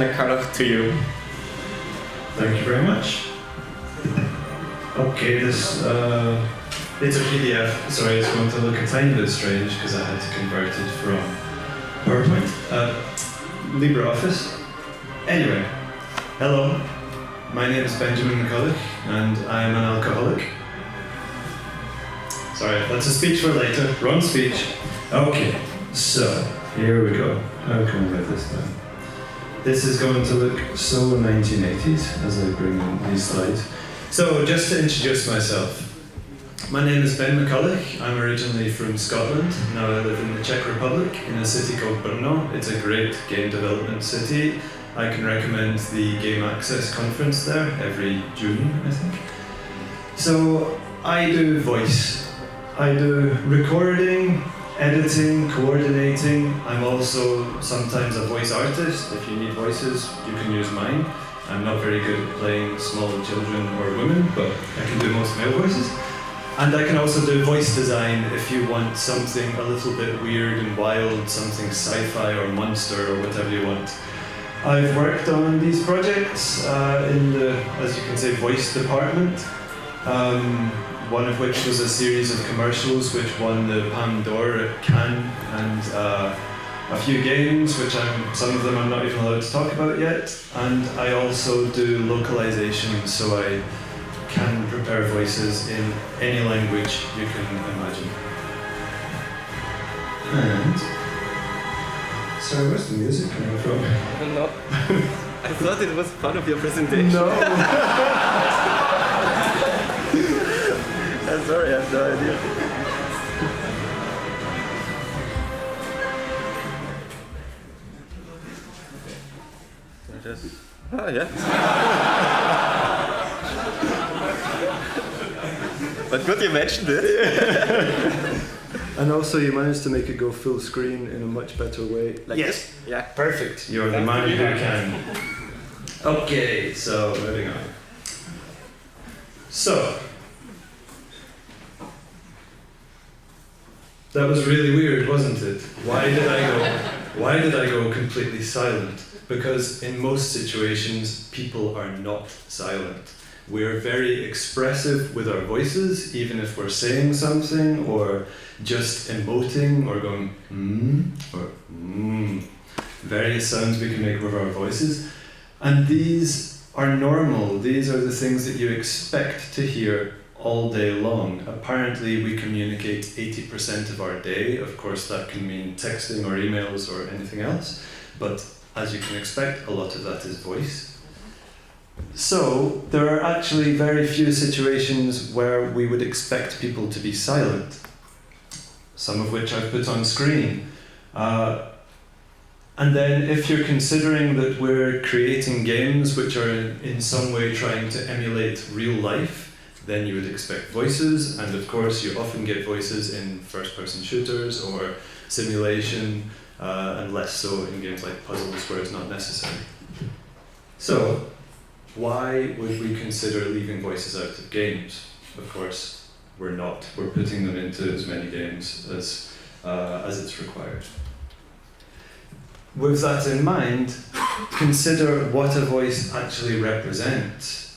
McCulloch to you. Thank you very much. Okay, this it's a PDF. Sorry, it's going to look a tiny bit strange because I had to convert it from PowerPoint, LibreOffice. Anyway, hello. My name is Benjamin McCulloch, and I am an alcoholic. Sorry, that's a speech for later. Wrong speech. Okay, so here we go. How can we get this done? This is going to look so 1980s as I bring in these slides. So just to introduce myself, my name is Ben McCulloch. I'm originally from Scotland. Now I live in the Czech Republic in a city called Brno. It's a great game development city. I can recommend the Game Access conference there every June, I think. So I do voice. I do recording, editing, coordinating. I'm also sometimes a voice artist. If you need voices, you can use mine. I'm not very good at playing small children or women, but I can do most male voices. And I can also do voice design if you want something a little bit weird and wild, something sci-fi or monster or whatever you want. I've worked on these projects in the, as you can say, voice department. One of which was a series of commercials which won the Palme d'Or at Cannes, and a few games, which some of them I'm not even allowed to talk about yet. And I also do localization, so I can prepare voices in any language you can imagine. And sorry, where's the music coming from? I don't know. I thought it was part of your presentation. No. I'm sorry, I have no idea. Oh, yeah. But good you mentioned it. And also you managed to make it go full screen in a much better way. Like yes. This? Yeah. Perfect. You're the man who can. Okay, so moving on. So that was really weird, wasn't it? Why did I go completely silent? Because in most situations, people are not silent. We're very expressive with our voices, even if we're saying something or just emoting or going or various sounds we can make with our voices. And these are normal. These are the things that you expect to hear all day long. Apparently we communicate 80% of our day. Of course that can mean texting or emails or anything else, but as you can expect, a lot of that is voice. So there are actually very few situations where we would expect people to be silent, some of which I've put on screen. And then if you're considering that we're creating games which are in some way trying to emulate real life, then you would expect voices, and of course you often get voices in first-person shooters or simulation, and less so in games like puzzles where it's not necessary. So, why would we consider leaving voices out of games? Of course, we're not. We're putting them into as many games as it's required. With that in mind, consider what a voice actually represents.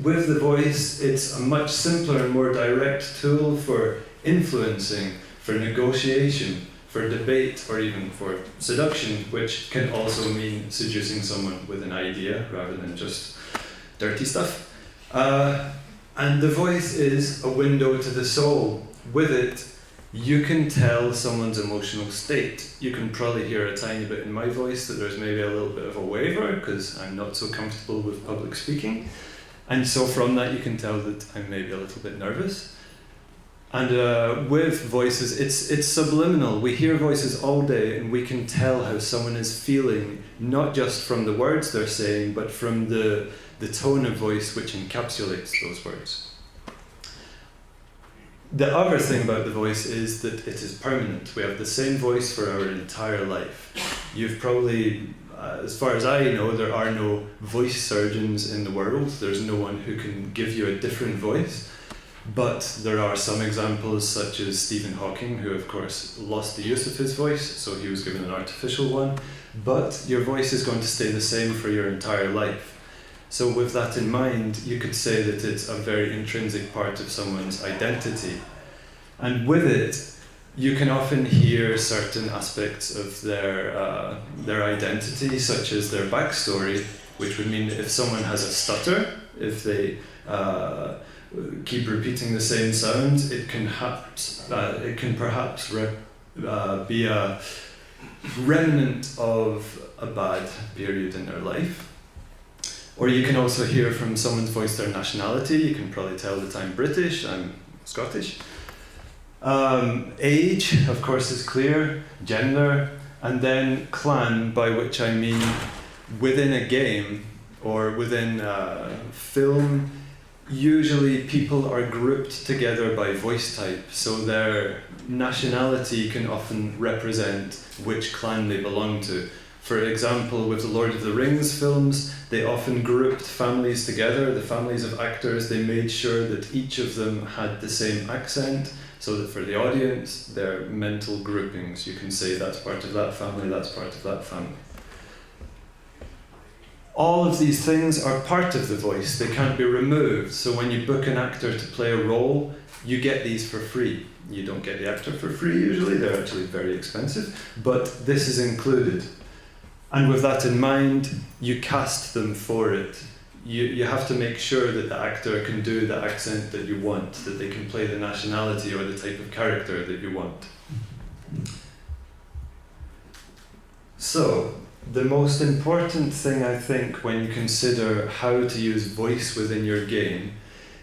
With the voice, it's a much simpler and more direct tool for influencing, for negotiation, for debate, or even for seduction, which can also mean seducing someone with an idea rather than just dirty stuff. And the voice is a window to the soul. With it, you can tell someone's emotional state. You can probably hear a tiny bit in my voice that there's maybe a little bit of a waver because I'm not so comfortable with public speaking. And so from that you can tell that I'm maybe a little bit nervous. And with voices, it's subliminal. We hear voices all day and we can tell how someone is feeling, not just from the words they're saying, but from the tone of voice which encapsulates those words. The other thing about the voice is that it is permanent. We have the same voice for our entire life. You've probably, as far as I know, there are no voice surgeons in the world. There's no one who can give you a different voice. But there are some examples, such as Stephen Hawking, who of course lost the use of his voice, so he was given an artificial one. but your voice is going to stay the same for your entire life. So with that in mind, you could say that it's a very intrinsic part of someone's identity. And with it, you can often hear certain aspects of their identity, such as their backstory, which would mean that if someone has a stutter, if they keep repeating the same sound, it can perhaps be a remnant of a bad period in their life. Or you can also hear from someone's voice their nationality. You can probably tell that I'm British, I'm Scottish. Age, of course, is clear, gender, and then clan, by which I mean within a game or within a film, usually people are grouped together by voice type, so their nationality can often represent which clan they belong to. For example, with the Lord of the Rings films, they often grouped families together, the families of actors. They made sure that each of them had the same accent, so that for the audience, they're mental groupings. You can say that's part of that family, that's part of that family. All of these things are part of the voice. They can't be removed. So when you book an actor to play a role, you get these for free. You don't get the actor for free usually, they're actually very expensive, but this is included. And with that in mind, you cast them for it. You have to make sure that the actor can do the accent that you want, that they can play the nationality or the type of character that you want. So, the most important thing I think when you consider how to use voice within your game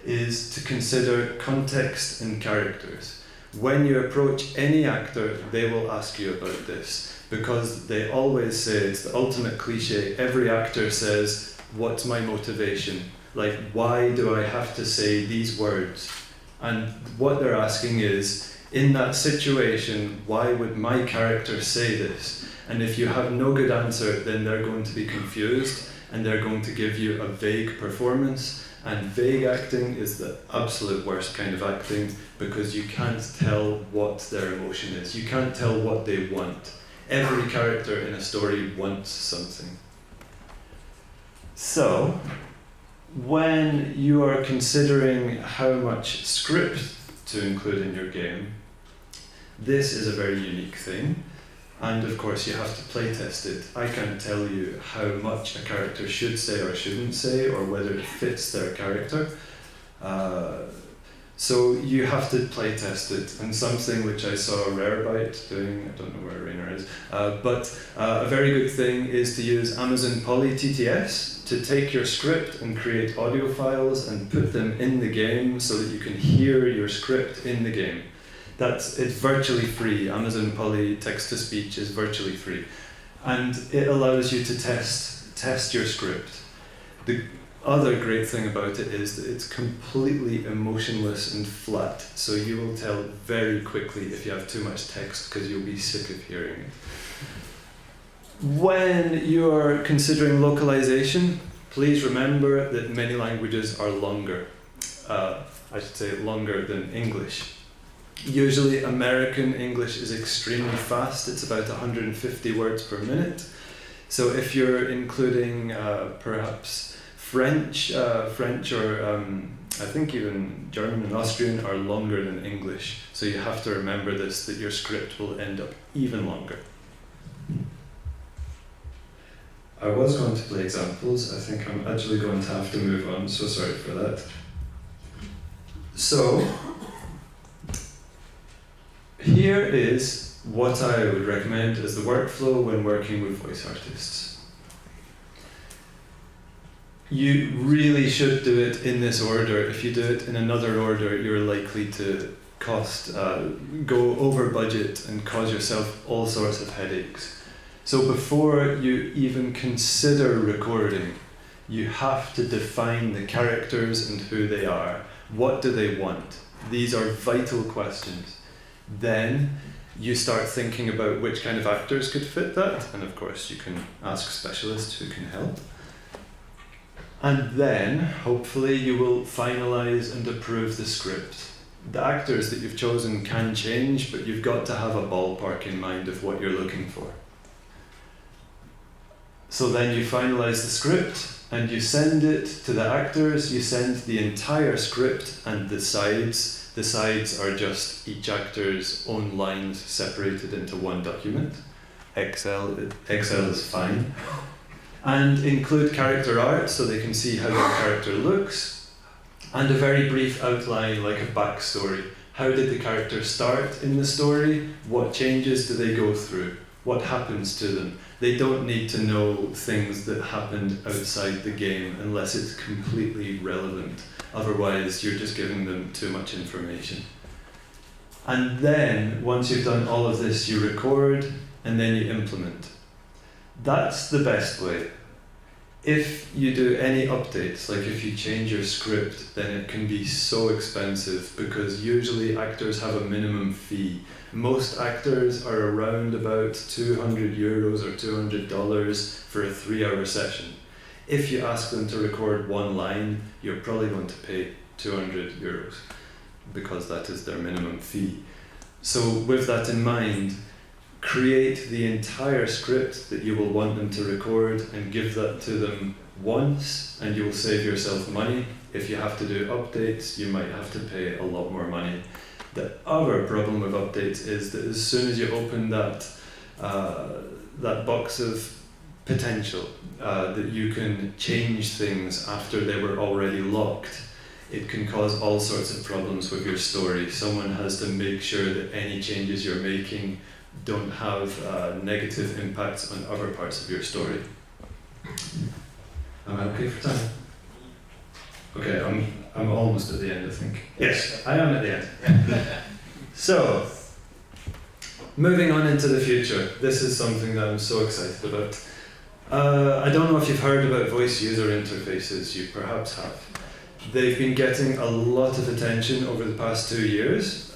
is to consider context and characters. When you approach any actor, they will ask you about this, because they always say, it's the ultimate cliche, every actor says, what's my motivation? Like, why do I have to say these words? And what they're asking is, in that situation, why would my character say this? And if you have no good answer, then they're going to be confused and they're going to give you a vague performance. And vague acting is the absolute worst kind of acting, because you can't tell what their emotion is. You can't tell what they want. Every character in a story wants something. So, when you are considering how much script to include in your game, this is a very unique thing. And of course you have to play test it. I can't tell you how much a character should say or shouldn't say, or whether it fits their character. So you have to play test it, and something which I saw Rarebyte doing, I don't know where Rainer is, but a very good thing is to use Amazon Poly TTS to take your script and create audio files and put them in the game so that you can hear your script in the game. It's virtually free. Amazon Poly text-to-speech is virtually free. And it allows you to test your script. The other great thing about it is that it's completely emotionless and flat, so you will tell very quickly if you have too much text, because you'll be sick of hearing it. When you are considering localization, please remember that many languages are longer. I should say longer than English. Usually American English is extremely fast, it's about 150 words per minute. So if you're including perhaps French or I think even German and Austrian are longer than English. So you have to remember this, that your script will end up even longer. I was going to play examples. I think I'm actually going to have to move on, so sorry for that. So, here is what I would recommend as the workflow when working with voice artists. You really should do it in this order. If you do it in another order, you're likely to go over budget and cause yourself all sorts of headaches. So before you even consider recording, you have to define the characters and who they are. What do they want? These are vital questions. Then you start thinking about which kind of actors could fit that, and of course you can ask specialists who can help. And then, hopefully, you will finalize and approve the script. The actors that you've chosen can change, but you've got to have a ballpark in mind of what you're looking for. So then you finalize the script and you send it to the actors. You send the entire script and the sides. The sides are just each actor's own lines separated into one document. Excel is fine. And include character art so they can see how their character looks. And a very brief outline, like a backstory. How did the character start in the story? What changes do they go through? What happens to them? They don't need to know things that happened outside the game unless it's completely relevant. Otherwise, you're just giving them too much information. And then, once you've done all of this, you record and then you implement. That's the best way. If you do any updates, like if you change your script, then it can be so expensive because usually actors have a minimum fee. Most actors are around about €200 or $200 for a 3-hour session. If you ask them to record one line, you're probably going to pay €200 because that is their minimum fee. So with that in mind, create the entire script that you will want them to record and give that to them once, and you will save yourself money. If you have to do updates, you might have to pay a lot more money. The other problem with updates is that as soon as you open that box of potential, that you can change things after they were already locked, it can cause all sorts of problems with your story. Someone has to make sure that any changes you're making don't have negative impacts on other parts of your story. Am I okay for time? Okay, I'm almost at the end, I think. Yes, I am at the end. So, moving on into the future. This is something that I'm so excited about. I don't know if you've heard about voice user interfaces. You perhaps have. They've been getting a lot of attention over the past 2 years.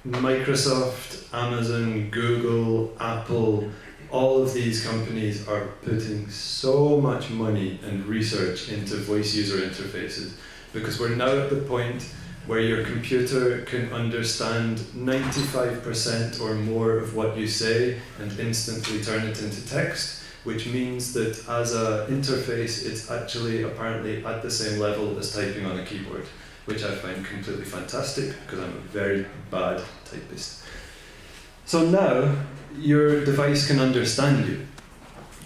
Microsoft, Amazon, Google, Apple, all of these companies are putting so much money and research into voice user interfaces because we're now at the point where your computer can understand 95% or more of what you say and instantly turn it into text, which means that as an interface, it's actually apparently at the same level as typing on a keyboard, which I find completely fantastic because I'm a very bad typist. So now your device can understand you.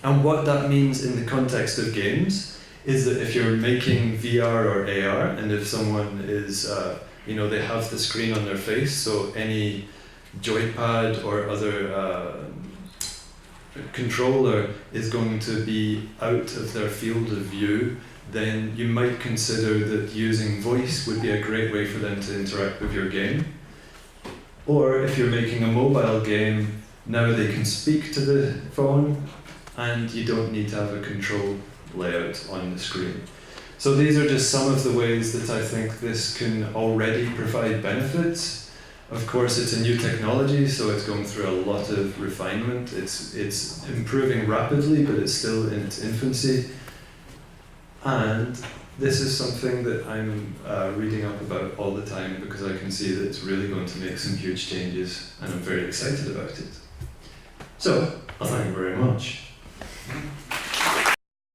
And what that means in the context of games is that if you're making VR or AR, and if someone is, they have the screen on their face, so any joypad or other controller is going to be out of their field of view, then you might consider that using voice would be a great way for them to interact with your game. Or if you're making a mobile game, now they can speak to the phone and you don't need to have a control layout on the screen. So these are just some of the ways that I think this can already provide benefits. Of course, it's a new technology, so it's going through a lot of refinement. It's improving rapidly, but it's still in its infancy. And this is something that I'm reading up about all the time because I can see that it's really going to make some huge changes and I'm very excited about it. So, thank you very much.